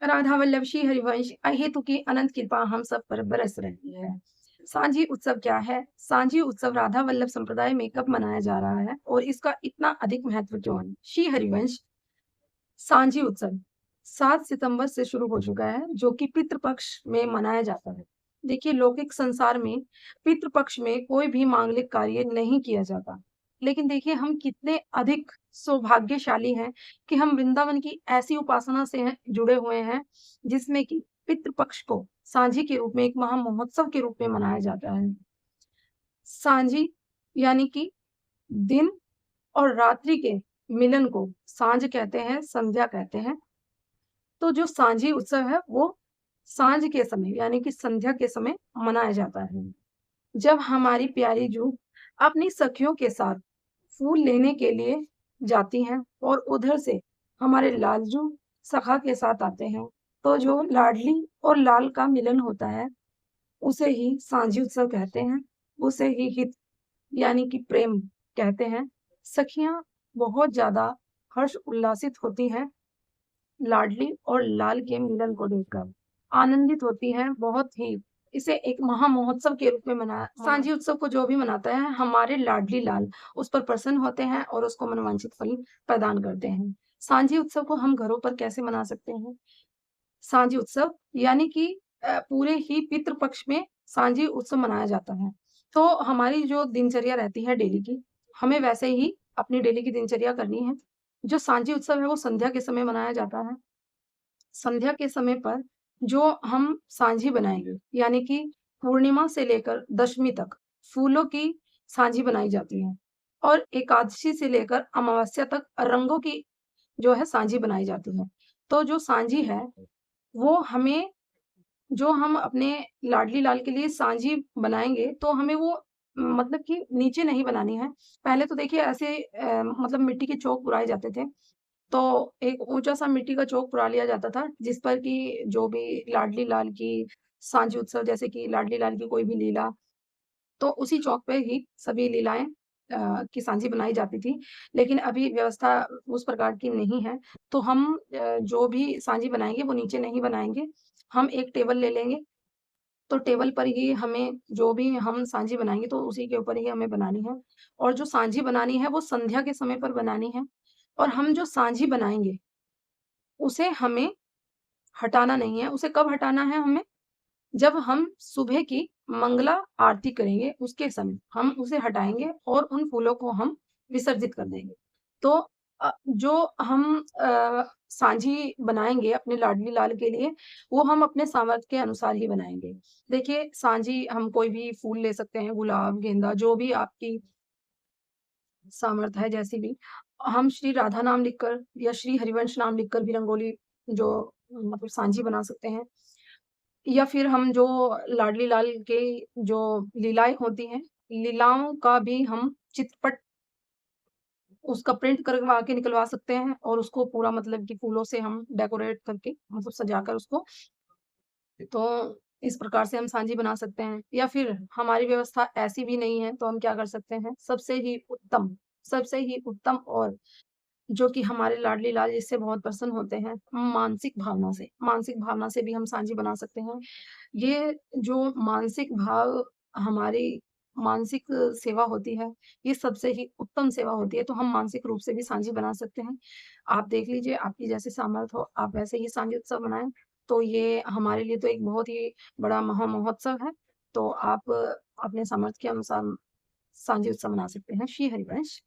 राधा वल्लभ श्री हरिवंश अहेतु की अनंत कृपा हम सब पर बरस रही है। सांझी उत्सव क्या है? सांझी उत्सव राधा वल्लभ संप्रदाय में कब मनाया जा रहा है और इसका इतना अधिक महत्व क्यों है? श्री हरिवंश सांझी उत्सव 7 सितंबर से शुरू हो चुका है, जो कि पितृपक्ष में मनाया जाता है। देखिए, लौकिक संसार में पितृपक्ष में कोई भी मांगलिक कार्य नहीं किया जाता। लेकिन देखिए, हम कितने अधिक सौभाग्यशाली हैं कि हम वृंदावन की ऐसी उपासना से जुड़े हुए हैं, जिसमें कि पितृपक्ष को सांझी के रूप में एक महामहोत्सव के रूप में मनाया जाता है। सांझी यानी कि दिन और रात्रि के मिलन को सांझ कहते हैं, संध्या कहते हैं। तो जो सांझी उत्सव है वो सांझ के समय यानी कि संध्या के समय मनाया जाता है। जब हमारी प्यारी जू अपनी सखियों के साथ फूल लेने के लिए जाती हैं और उधर से हमारे लालजू सखा के साथ आते हैं, तो जो लाडली और लाल का मिलन होता है, उसे ही सांझी उत्सव कहते हैं, उसे ही हित यानी कि प्रेम कहते हैं। सखियाँ बहुत ज़्यादा हर्ष उल्लासित होती हैं लाडली और लाल के मिलन को देखकर आनंदित होती हैं बहुत ही। इसे एक महामहोत्सव के रूप में सांझी उत्सव को जो भी मनाता है, हमारे लाडली लाल उस पर प्रसन्न होते हैं और उसको मनोवांछित फल प्रदान करते हैं। सांझी उत्सव को हम घरों पर कैसे मना सकते हैं? सांझी उत्सव यानी कि पूरे ही पितृ पक्ष में सांझी उत्सव मनाया जाता है। तो हमारी जो दिनचर्या रहती है डेली की, हमें वैसे ही अपनी डेली की दिनचर्या करनी है। जो सांझी उत्सव है वो संध्या के समय मनाया जाता है। संध्या के समय पर जो हम सांझी बनाएँगे, यानी कि पूर्णिमा से लेकर दशमी तक फूलों की सांझी बनाई जाती है और एकादशी से लेकर अमावस्या तक रंगों की जो है सांझी बनाई जाती है। तो जो सांझी है, वो हमें जो हम अपने लाडली लाल के लिए सांझी बनाएँगे, तो हमें वो मतलब कि नीचे नहीं बनानी है। पहले तो देखिए ऐसे मतलब मिट्टी के चौक पुराए जाते थे। तो एक ऊँचा-सा मिट्टी का चौक पुरा लिया जाता था, जिस पर कि जो भी लाडली लाल की सांझी उत्सव जैसे कि लाडली लाल की कोई भी लीला, तो उसी चौक पे ही सभी लीलाएँ की सांझी बनाई जाती थी। लेकिन अभी व्यवस्था उस प्रकार की नहीं है, तो हम जो भी सांझी बनाएँगे वो नीचे नहीं बनाएँगे। हम एक टेबल ले लेंगे, तो टेबल पर ही हमें जो भी हम सांझी बनाएँगे तो उसी के ऊपर ही हमें बनानी है और जो सांझी बनानी है वो संध्या के समय पर बनानी है और हम जो सांझी बनाएँगे उसे हमें हटाना नहीं है, उसे कब हटाना है हमें? जब हम सुबह की मंगला आरती करेंगे, उसके समय हम उसे हटाएँगे और उन फूलों को हम विसर्जित कर देंगे। तो जो हम सांझी बनाएँगे अपने लाडली लाल के लिए, वो हम अपने सामर्थ्य के अनुसार ही बनाएँगे। देखिए, सांझी हम कोई भी फूल ले सकते हैं, गुलाब, गेंदा, जो भी आपकी सामर्थ्य है जैसी भी। हम श्री राधा नाम लिखकर या श्री हरिवंश नाम लिखकर भी रंगोली जो मतलब सांझी बना सकते हैं। या फिर हम जो लाडली लाल के जो लीलाएँ होती हैं, लीलाओं का भी हम चित्रपट उसका प्रिंट करवा के निकलवा सकते हैं और उसको पूरा मतलब कि फूलों से हम डेकोरेट करके मतलब सजाकर उसको तो इस प्रकार से हम सांझी बना सकते हैं या फिर हमारी व्यवस्था ऐसी भी नहीं है, तो हम क्या कर सकते हैं, सबसे ही उत्तम और जो कि हमारे लाडली लाल जिससे बहुत प्रसन्न होते हैं, मानसिक भावना से भी हम सांझी बना सकते हैं। ये जो मानसिक भाव हमारी मानसिक सेवा होती है, ये सबसे ही उत्तम सेवा होती है, तो हम मानसिक रूप से भी सांझी बना सकते हैं। आप देख लीजिए, आपकी जैसे सामर्थ्य हो, आप वैसे ही सांझी उत्सव मनाएँ, तो ये हमारे लिए तो एक बहुत ही बड़ा महामहोत्सव है, तो आप अपने सामर्थ्य के अनुसार सांझी उत्सव मना सकते हैं। श्री हरिवंश।